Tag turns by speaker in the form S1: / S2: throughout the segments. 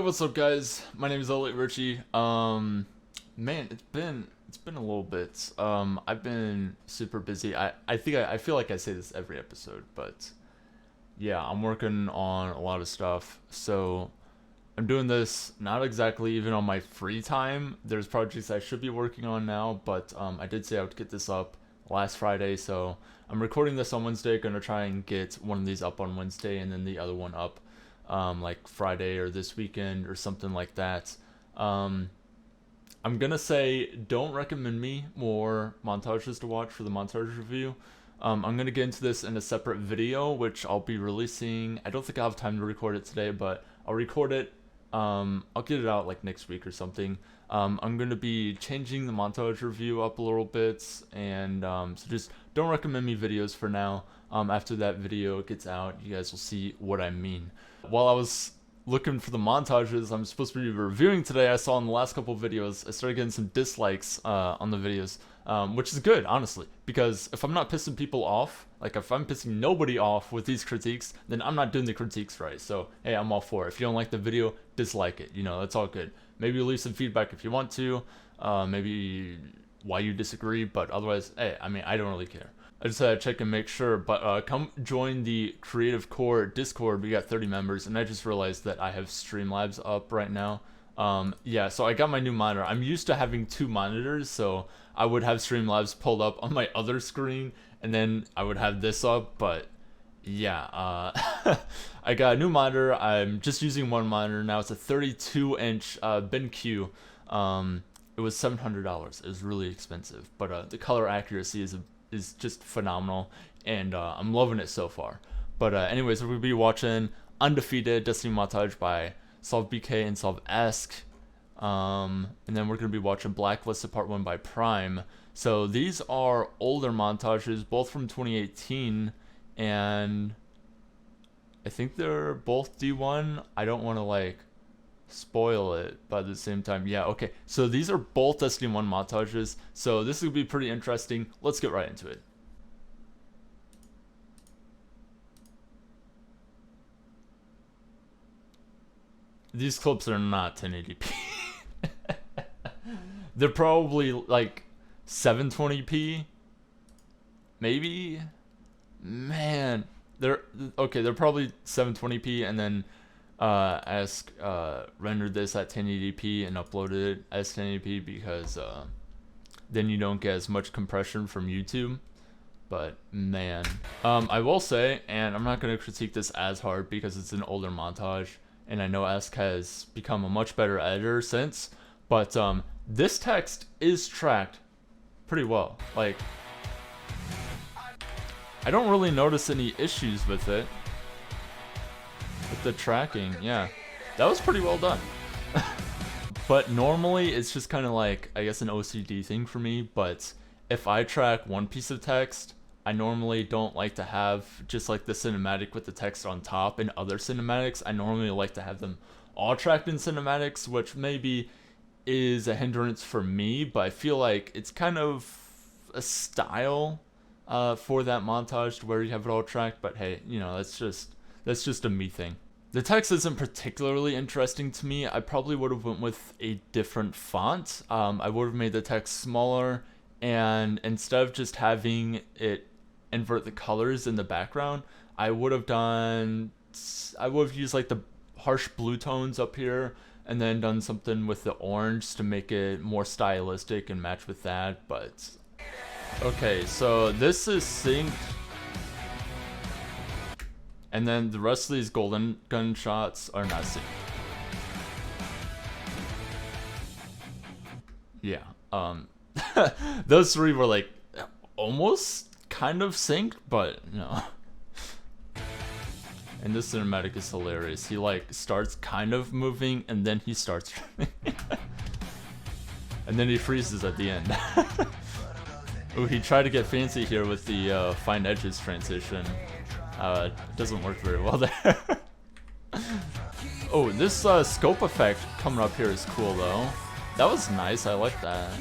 S1: what's up, guys? My name is Elliot Ritchey. Man, it's been a little bit. I've been super busy. I feel like I say this every episode, but yeah, I'm working on a lot of stuff. So I'm doing this not exactly even on my free time. There's projects I should be working on now, but I did say I would get this up last Friday, so I'm recording this on Wednesday. Gonna try and get one of these up on Wednesday, and then the other one up like Friday or this weekend or something like that. I'm gonna say don't recommend me more montages to watch for the montage review. I'm gonna get into this in a separate video, which I'll be releasing. I don't think I'll have time to record it today, but I'll record it. I'll get it out like next week or something. I'm gonna be changing the montage review up a little bit, and so just don't recommend me videos for now. After that video gets out, you guys will see what I mean. While I was looking for the montages I'm supposed to be reviewing today, I saw in the last couple of videos, I started getting some dislikes on the videos, which is good, honestly, because if I'm not pissing people off, like if I'm pissing nobody off with these critiques, then I'm not doing the critiques right. So, hey, I'm all for it. If you don't like the video, dislike it. You know, that's all good. Maybe leave some feedback if you want to, maybe why you disagree, but otherwise, hey, I mean, I don't really care. I just had to check and make sure, but come join the Creative Core Discord. We got 30 members, and I just realized that I have Streamlabs up right now. Yeah, so I got my new monitor. I'm used to having two monitors, so I would have Streamlabs pulled up on my other screen, and then I would have this up, but yeah, I got a new monitor. I'm just using one monitor now. It's a 32-inch BenQ. It was $700. It was really expensive, but the color accuracy is just phenomenal, and I'm loving it so far. But anyways, we're gonna be watching Undefeated Destiny montage by SolveBK and SolveEsk, and then we're gonna be watching Blacklisted Part 1 by Prime. So these are older montages, both from 2018, and I think they're both D1. I don't want to like spoil it, but at the same time, yeah, okay, so these are both Destiny 1 montages, so this will be pretty interesting. Let's get right into it. These clips are not 1080p. They're probably like 720p, maybe. Man, they're okay, they're probably 720p, and then Ask rendered this at 1080p and uploaded it as 1080p because then you don't get as much compression from YouTube. But man, I will say, and I'm not going to critique this as hard because it's an older montage, and I know Ask has become a much better editor since, but this text is tracked pretty well. Like, I don't really notice any issues with it. With the tracking, yeah, that was pretty well done. But normally it's just kind of like, I guess, an OCD thing for me, but if I track one piece of text, I normally don't like to have just like the cinematic with the text on top. In other cinematics, I normally like to have them all tracked in cinematics, which maybe is a hindrance for me, but I feel like it's kind of a style for that montage to where you have it all tracked. But hey, you know, that's just a me thing. The text isn't particularly interesting to me. I probably would have went with a different font. I would have made the text smaller, and instead of just having it invert the colors in the background, I would have used like the harsh blue tones up here, and then done something with the orange to make it more stylistic and match with that. But okay, so this is synced. And then the rest of these golden gun shots are not synced. Yeah, those three were like almost kind of synced, but no. And this cinematic is hilarious. He like starts kind of moving, and then he starts and then he freezes at the end. Ooh, he tried to get fancy here with the fine edges transition. Doesn't work very well there. Oh, this scope effect coming up here is cool though. That was nice, I like that.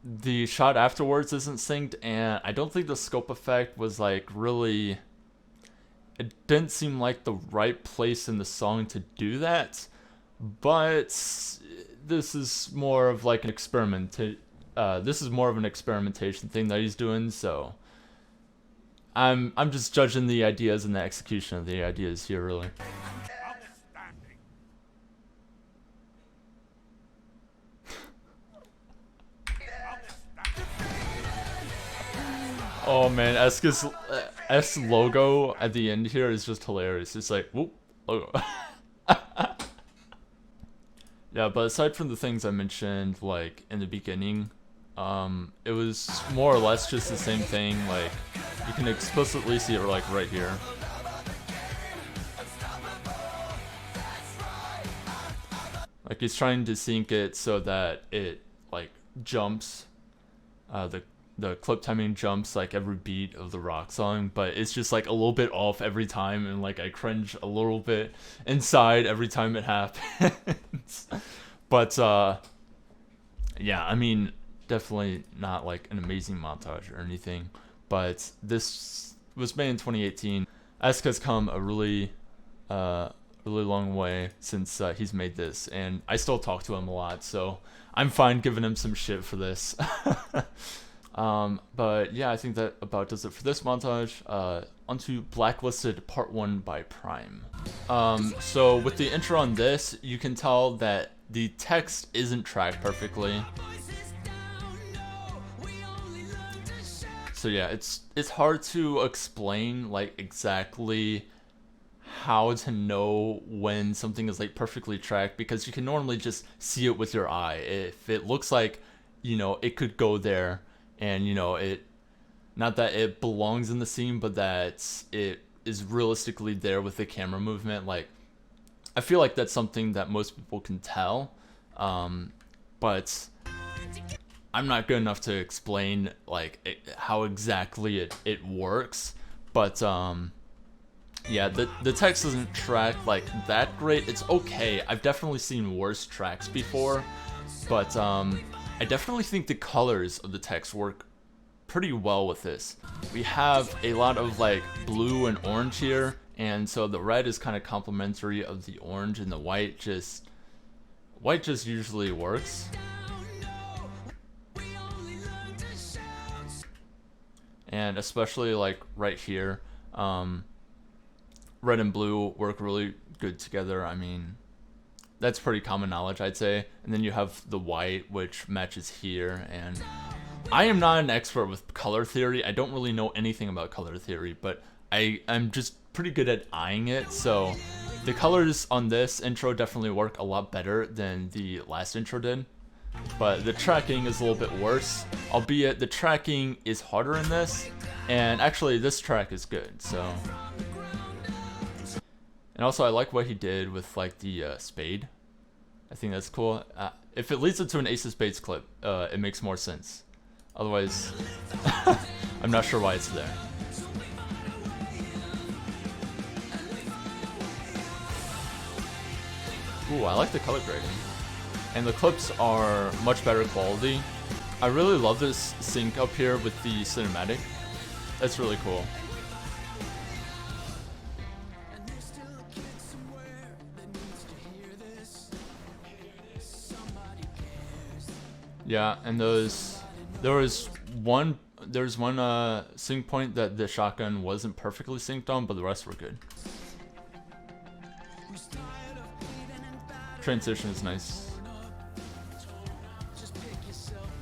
S1: The shot afterwards isn't synced, and I don't think the scope effect was like really, it it didn't seem like the right place in the song to do that, but this is more of like an this is more of an experimentation thing that he's doing, so I'm just judging the ideas and the execution of the ideas here, really. Oh man, S logo at the end here is just hilarious. It's like, whoop, logo. Yeah, but aside from the things I mentioned, like, in the beginning, it was more or less just the same thing. Like, you can explicitly see it, like, right here. Like, he's trying to sync it so that it, like, jumps, the clip timing jumps like every beat of the rock song, but it's just like a little bit off every time, and like I cringe a little bit inside every time it happens. But yeah, I mean, definitely not like an amazing montage or anything, but this was made in 2018. Esk has come a really long way since he's made this, and I still talk to him a lot, so I'm fine giving him some shit for this. But yeah, I think that about does it for this montage. Onto Blacklisted Part 1 by Prime. So with the intro on this, you can tell that the text isn't tracked perfectly. So yeah, it's hard to explain like exactly how to know when something is like perfectly tracked, because you can normally just see it with your eye. If it looks like, you know, it could go there, and you know, it, not that it belongs in the scene, but that it is realistically there with the camera movement. Like, I feel like that's something that most people can tell, but I'm not good enough to explain like how exactly it works. But yeah, the text isn't tracked like that great. It's okay. I've definitely seen worse tracks before, but I definitely think the colors of the text work pretty well with this. We have a lot of like blue and orange here, and so the red is kind of complementary of the orange, and the white just usually works. And especially like right here, red and blue work really good together. I mean, that's pretty common knowledge, I'd say. And then you have the white, which matches here. And I am not an expert with color theory. I don't really know anything about color theory, but I'm just pretty good at eyeing it. So the colors on this intro definitely work a lot better than the last intro did. But the tracking is a little bit worse, albeit the tracking is harder in this, and actually this track is good, so. And also I like what he did with like the spade. I think that's cool. If it leads into an Ace of Spades clip, it makes more sense. Otherwise, I'm not sure why it's there. Ooh, I like the color grading. And the clips are much better quality. I really love this sync up here with the cinematic. That's really cool. Yeah, and there's one sync point that the shotgun wasn't perfectly synced on, but the rest were good. Transition is nice.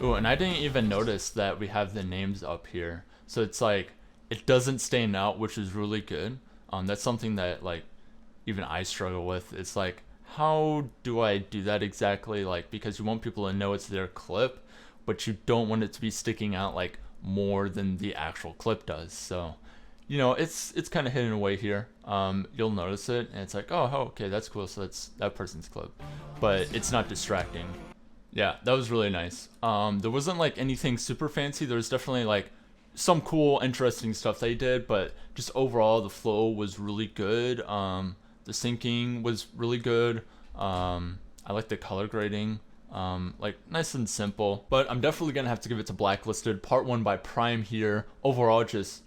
S1: Ooh, and I didn't even notice that we have the names up here. So it's like, it doesn't stand out, which is really good. That's something that like, even I struggle with. It's like, how do I do that exactly? Like, because you want people to know it's their clip, but you don't want it to be sticking out like more than the actual clip does. So, you know, it's kind of hidden away here. You'll notice it, and it's like, oh, okay, that's cool. So that's that person's clip, but it's not distracting. Yeah, that was really nice. There wasn't like anything super fancy. There was definitely like some cool, interesting stuff they did, but just overall the flow was really good. The syncing was really good. I like the color grading. Like nice and simple. But I'm definitely gonna have to give it to Blacklisted Part 1 by Prime here. Overall, just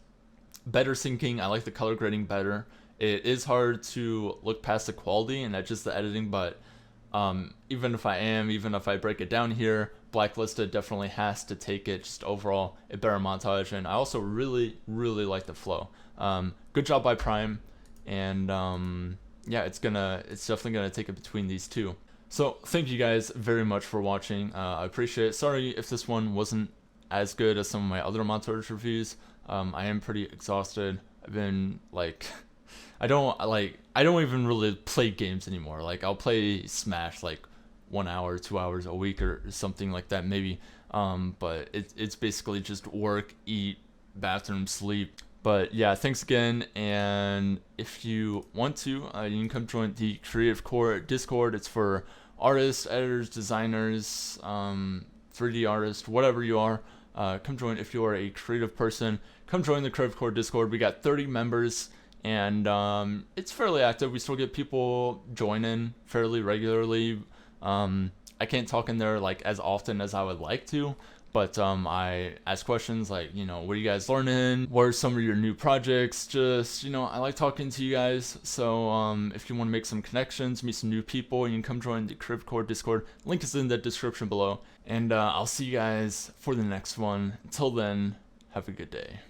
S1: better syncing. I like the color grading better. It is hard to look past the quality and not just the editing, but even if I break it down here, Blacklisted definitely has to take it. Just overall, a better montage, and I also really like the flow. Good job by Prime, and yeah, it's definitely gonna take it between these two. So thank you guys very much for watching. I appreciate it. Sorry if this one wasn't as good as some of my other montage reviews. I am pretty exhausted. I've been like, I don't even really play games anymore. Like, I'll play Smash like 1 hour, 2 hours a week or something like that maybe. But it's basically just work, eat, bathroom, sleep. But yeah, thanks again, and if you want to, you can come join the Creative Core Discord. It's for artists, editors, designers, 3D artists, whatever you are. Come join if you are a creative person. Come join the Creative Core Discord. We got 30 members, and it's fairly active. We still get people joining fairly regularly. I can't talk in there like as often as I would like to, but I ask questions like, what are you guys learning? What are some of your new projects? Just, I like talking to you guys. So if you want to make some connections, meet some new people, you can come join the Creative Core Discord. Link is in the description below. And I'll see you guys for the next one. Until then, have a good day.